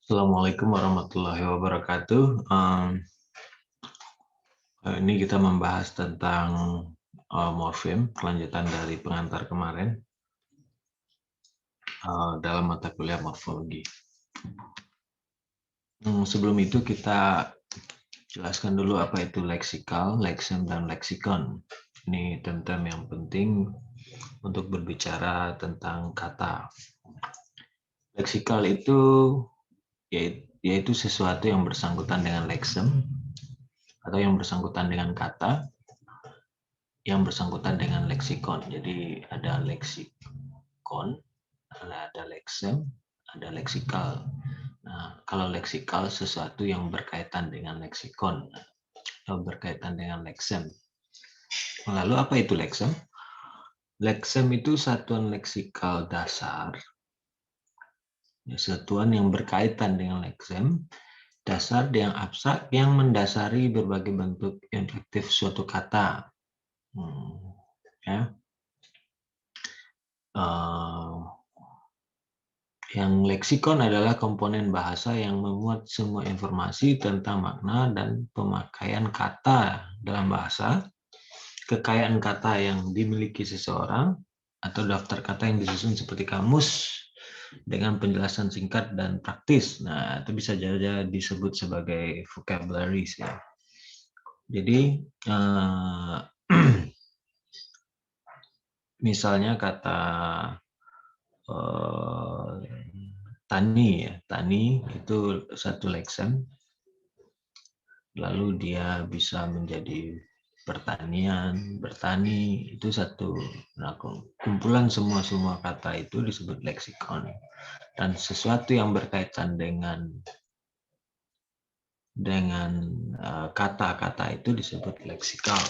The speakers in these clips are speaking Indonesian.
Assalamualaikum warahmatullahi wabarakatuh. Ini kita membahas tentang morfem, kelanjutan dari pengantar kemarin dalam mata kuliah morfologi. Sebelum itu kita jelaskan dulu apa itu leksikal, leksem, dan leksikon. Ini term-term yang penting untuk berbicara tentang kata. Leksikal itu yaitu sesuatu yang bersangkutan dengan leksem atau yang bersangkutan dengan kata, yang bersangkutan dengan leksikon. Jadi ada leksikon, ada leksem, ada leksikal. Nah, kalau leksikal sesuatu yang berkaitan dengan leksikon atau berkaitan dengan leksem. Lalu apa itu leksem? Leksem itu satuan leksikal dasar, satuan yang berkaitan dengan leksem, dasar yang abstrak yang mendasari berbagai bentuk inflektif suatu kata. Yang leksikon adalah komponen bahasa yang memuat semua informasi tentang makna dan pemakaian kata dalam bahasa, kekayaan kata yang dimiliki seseorang, atau daftar kata yang disusun seperti kamus dengan penjelasan singkat dan praktis. Nah, itu bisa saja disebut sebagai vocabularies ya. Jadi misalnya kata tani ya, tani itu satu leksem, lalu dia bisa menjadi pertanian, bertani, itu satu. Nah, kumpulan semua kata itu disebut leksikon, dan sesuatu yang berkaitan dengan kata-kata itu disebut leksikal.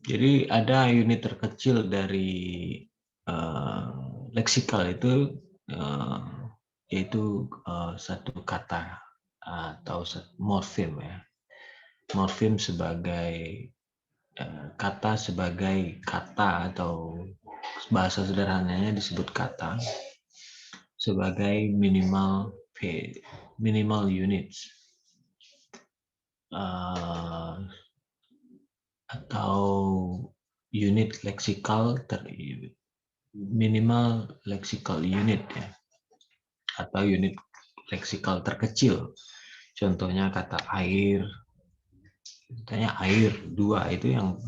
Jadi ada unit terkecil dari leksikal itu yaitu satu kata atau morfem ya. Morfem sebagai kata sebagai kata, atau bahasa sederhananya disebut kata sebagai minimal units atau unit leksikal minimal leksikal unit ya, atau unit leksikal terkecil. Contohnya kata air, contohnya air 2 itu yang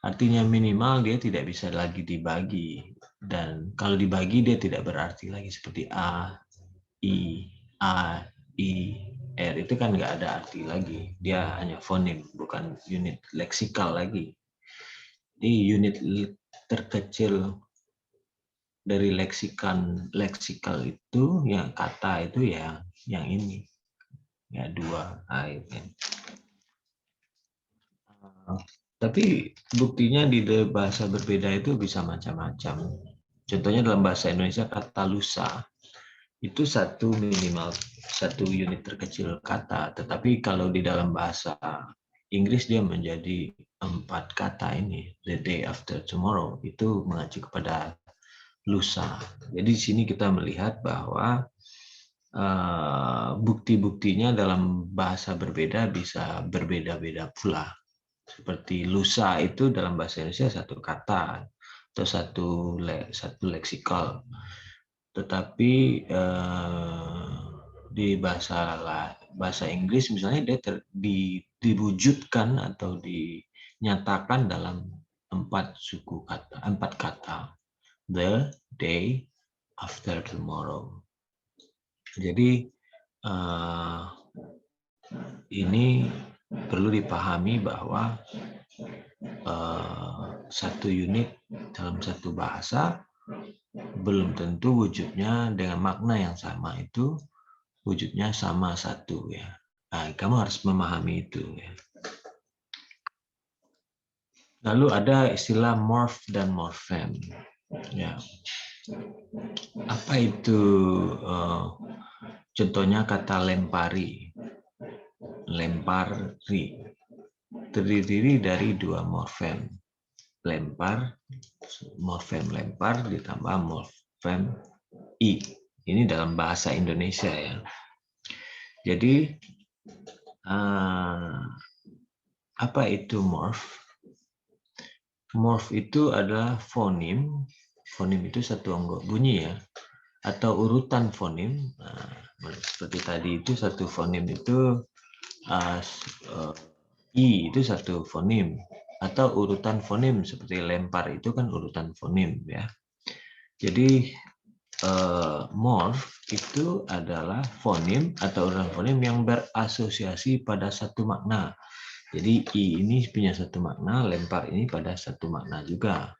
artinya minimal, dia tidak bisa lagi dibagi, dan kalau dibagi dia tidak berarti lagi seperti a, i, r, itu kan nggak ada arti lagi, dia hanya fonem, bukan unit leksikal lagi. Jadi unit terkecil dari leksikal itu yang kata itu ya yang ini ya 2 tapi buktinya di bahasa berbeda itu bisa macam-macam. Contohnya dalam bahasa Indonesia kata lusa itu minimal satu unit terkecil kata, tetapi kalau di dalam bahasa Inggris dia menjadi 4 kata ini. The day after tomorrow itu mengacu kepada lusa. Jadi di sini kita melihat bahwa bukti-buktinya dalam bahasa berbeda bisa berbeda-beda pula. Seperti lusa itu dalam bahasa Indonesia satu kata atau satu leksikal. Tetapi di bahasa Inggris misalnya dia diwujudkan atau dinyatakan dalam 4 kata. The day after tomorrow. Jadi ini perlu dipahami bahwa satu unit dalam satu bahasa belum tentu wujudnya dengan makna yang sama itu wujudnya sama satu ya. Nah, kamu harus memahami itu ya. Lalu ada istilah morph dan morfem. Ya. Apa itu? Contohnya kata lempari. Lempari terdiri dari 2 morfem. lempar, morfem lempar ditambah morfem i. Ini dalam bahasa Indonesia ya. Jadi apa itu morf? Morf itu adalah fonim. Fonim itu satu bunyi ya, atau urutan fonim. Seperti tadi itu satu fonim itu i itu satu fonim, atau urutan fonim seperti lempar itu kan urutan fonim ya. Jadi morf itu adalah fonim atau urutan fonim yang berasosiasi pada satu makna. Jadi i ini punya satu makna, lempar ini pada satu makna juga.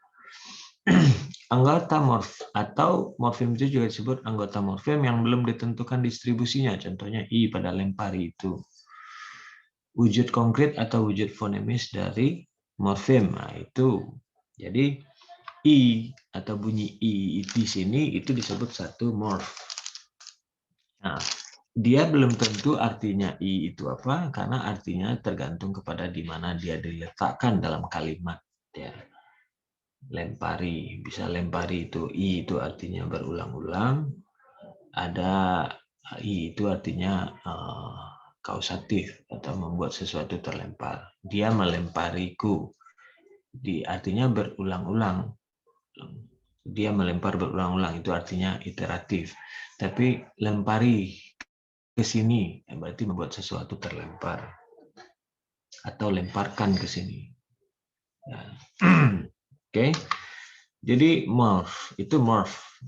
Anggota morf atau morfem itu juga disebut anggota morfem yang belum ditentukan distribusinya. Contohnya i pada lempari itu. Wujud konkret atau wujud fonemis dari morfem. Nah, itu. Jadi i atau bunyi i di sini itu disebut satu morf. Nah, dia belum tentu artinya i itu apa, karena artinya tergantung kepada di mana dia diletakkan dalam kalimat. Ya. Lempari, bisa lempari itu i itu artinya berulang-ulang. Ada i itu artinya kausatif atau membuat sesuatu terlempar. Dia melempariku, artinya berulang-ulang. Dia melempar berulang-ulang, itu artinya iteratif. Tapi lempari ke sini, berarti membuat sesuatu terlempar. Atau lemparkan ke sini. Ya. Oke. Jadi morf, itu morf.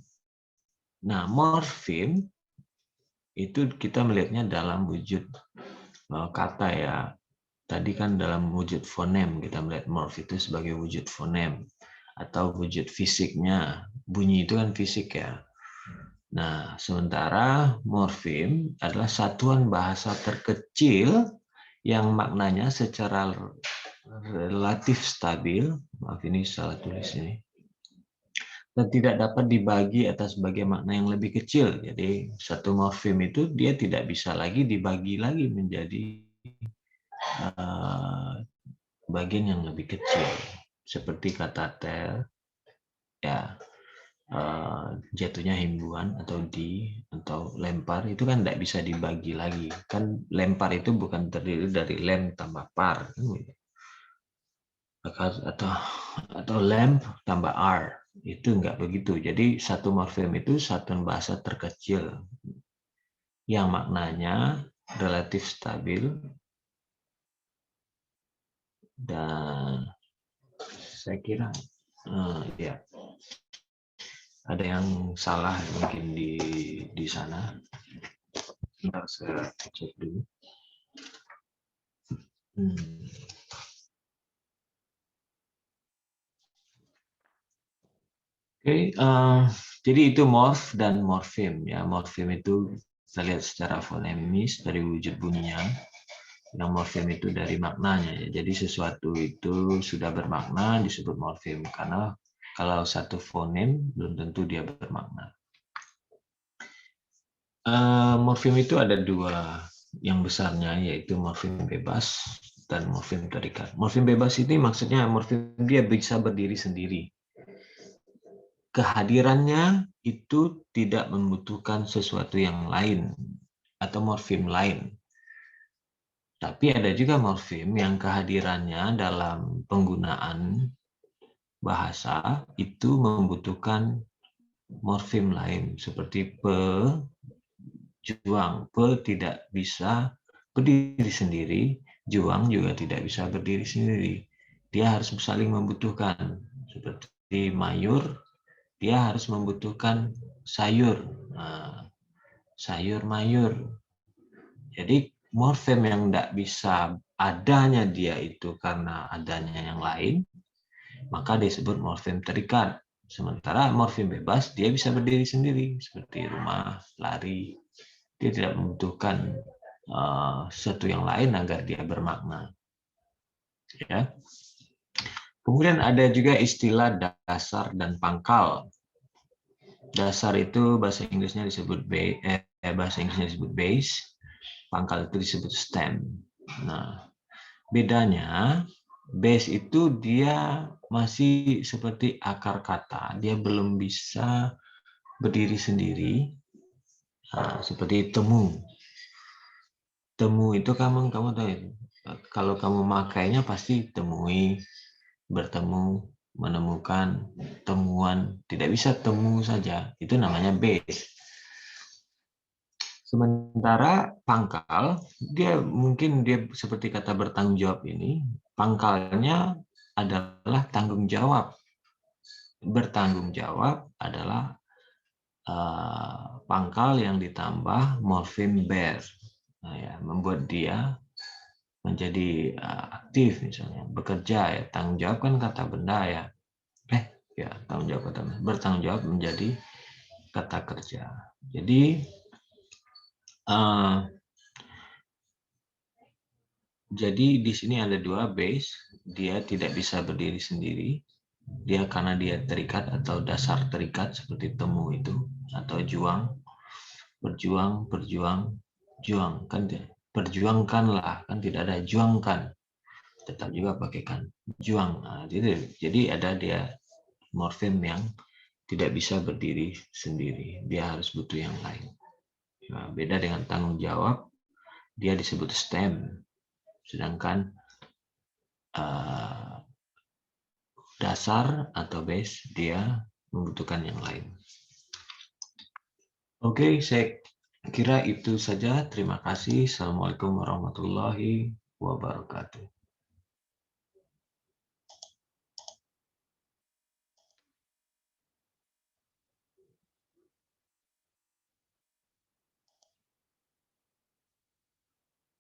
Nah, morfem itu kita melihatnya dalam wujud kata ya. Tadi kan dalam wujud fonem, kita melihat morf itu sebagai wujud fonem atau wujud fisiknya. Bunyi itu kan fisik ya. Nah, sementara morfem adalah satuan bahasa terkecil yang maknanya secara relatif stabil. Maaf ini salah tulis ini. Dan tidak dapat dibagi atas sebagai makna yang lebih kecil. Jadi satu morfem itu dia tidak bisa lagi dibagi lagi menjadi bagian yang lebih kecil. Seperti kata tel, ya jatuhnya himbuan atau atau lempar itu kan tidak bisa dibagi lagi. Kan lempar itu bukan terdiri dari lem tambah par, atau lem tambah r. Itu enggak begitu. Jadi satu morfem itu satuan bahasa terkecil yang maknanya relatif stabil dan saya kira ya ada yang salah mungkin di sana. Bentar saya cek dulu. Oke, jadi itu morf dan morfem ya. Morfem itu kita lihat secara fonemis dari wujud bunyinya. Yang morfem itu dari maknanya ya. Jadi sesuatu itu sudah bermakna disebut morfem karena kalau satu fonem belum tentu dia bermakna. Morfem itu ada dua yang besarnya, yaitu morfem bebas dan morfem terikat. Morfem bebas ini maksudnya morfem dia bisa berdiri sendiri. Kehadirannya itu tidak membutuhkan sesuatu yang lain atau morfem lain. Tapi ada juga morfem yang kehadirannya dalam penggunaan bahasa itu membutuhkan morfem lain seperti juang. Tidak bisa berdiri sendiri, juang juga tidak bisa berdiri sendiri. Dia harus saling membutuhkan. Seperti mayur, dia harus membutuhkan sayur. Nah, sayur mayur. Jadi morfem yang tidak bisa adanya dia itu karena adanya yang lain, maka disebut morfem terikat. Sementara morfem bebas dia bisa berdiri sendiri seperti rumah, lari. Dia tidak membutuhkan sesuatu yang lain agar dia bermakna. Ya. Kemudian ada juga istilah dasar dan pangkal. Dasar itu bahasa Inggrisnya disebut base, pangkal itu disebut stem. Nah, bedanya Base itu dia masih seperti akar kata, dia belum bisa berdiri sendiri. Nah, seperti temu. Temu itu kamu tahu itu. Kalau kamu makainya pasti temui, bertemu, menemukan, temuan. Tidak bisa temu saja. Itu namanya base. Sementara pangkal, mungkin dia seperti kata bertanggung jawab ini, pangkalnya adalah tanggung jawab. Bertanggung jawab adalah pangkal yang ditambah morfem bear. Nah, ya, membuat dia menjadi aktif misalnya, bekerja ya, tanggung jawab kan kata benda ya. Ya, tanggung jawab kata benda. Bertanggung jawab menjadi kata kerja. Jadi di sini ada dua base, dia tidak bisa berdiri sendiri. Dia karena dia terikat atau dasar terikat seperti temu itu atau juang, berjuang, berjuang, juang kan perjuangkanlah kan tidak ada juangkan, tetap juga pakai kan juang. Nah, jadi ada dia morfem yang tidak bisa berdiri sendiri, dia harus butuh yang lain. Nah, beda dengan tanggung jawab, dia disebut stem, sedangkan dasar atau base dia membutuhkan yang lain. Oke, saya kira itu saja. Terima kasih. Assalamualaikum warahmatullahi wabarakatuh.